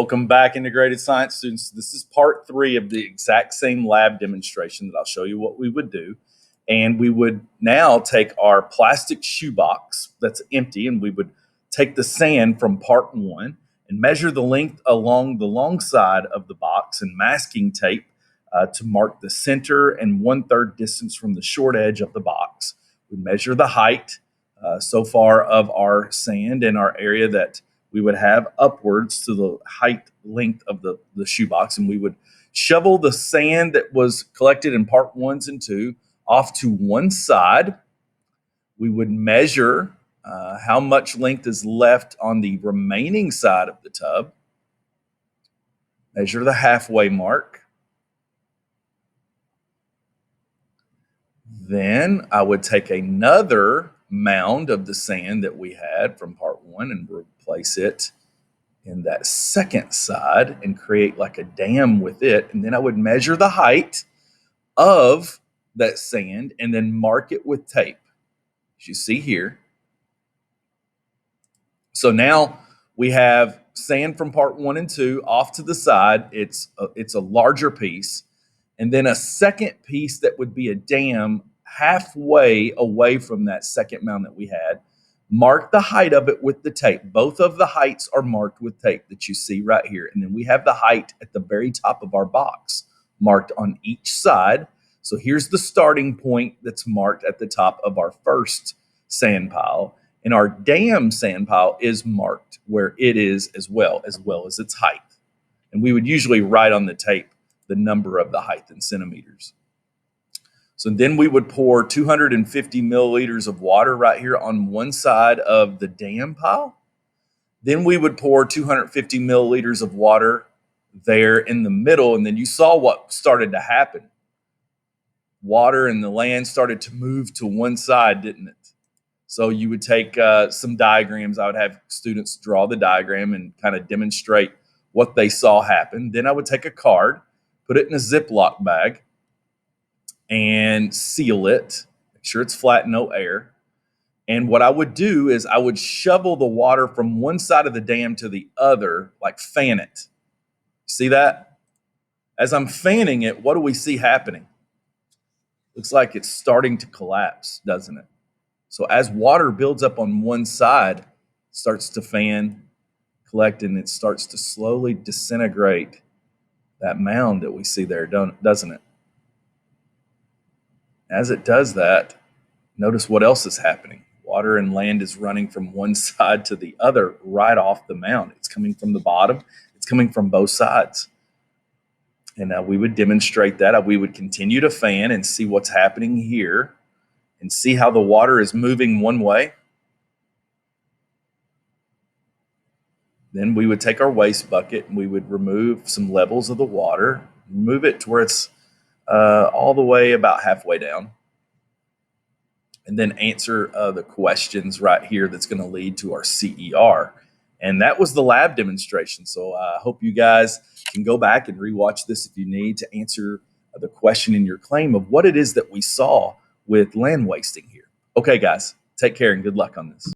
Welcome back, integrated science students. This is part 3 of the exact same lab demonstration that I'll show you what we would do. And we would now take our plastic shoebox that's empty, and we would take the sand from part 1 and measure the length along the long side of the box and masking tape to mark the center and 1/3 distance from the short edge of the box. We measure the height so far of our sand in our area that we would have upwards to the height length of the shoebox, and we would shovel the sand that was collected in part 1s and 2 off to one side. We would measure how much length is left on the remaining side of the tub, measure the halfway mark. Then I would take another mound of the sand that we had from part 1 and replace it in that second side and create like a dam with it. And then I would measure the height of that sand and then mark it with tape, as you see here. So now we have sand from part 1 and 2 off to the side. It's a larger piece. And then a second piece that would be a dam halfway away from that second mound that we had. Mark the height of it with the tape. Both of the heights are marked with tape that you see right here. And then we have the height at the very top of our box marked on each side. So here's the starting point that's marked at the top of our first sand pile. And our dam sand pile is marked where it is as well as its height. And we would usually write on the tape the number of the height in centimeters. So then we would pour 250 milliliters of water right here on one side of the dam pile. Then we would pour 250 milliliters of water there in the middle. And then you saw what started to happen. Water and the land started to move to one side, didn't it? So you would take some diagrams. I would have students draw the diagram and kind of demonstrate what they saw happen. Then I would take a card, put it in a Ziploc bag, and seal it. Make sure it's flat, no air. And what I would do is I would shovel the water from one side of the dam to the other, like fan it. See that? As I'm fanning it, what do we see happening? Looks like it's starting to collapse, doesn't it? So as water builds up on one side, it starts to fan, collect, and it starts to slowly disintegrate that mound that we see there, doesn't it? As it does that, notice what else is happening. Water and land is running from one side to the other right off the mound. It's coming from the bottom. It's coming from both sides. And we would demonstrate that. We would continue to fan and see what's happening here and see how the water is moving one way. Then we would take our waste bucket and we would remove some levels of the water, move it to where it's all the way about halfway down, and then answer the questions right here that's going to lead to our CER. And that was the lab demonstration. So I hope you guys can go back and rewatch this if you need to answer the question in your claim of what it is that we saw with land wasting here. Okay, guys, take care and good luck on this.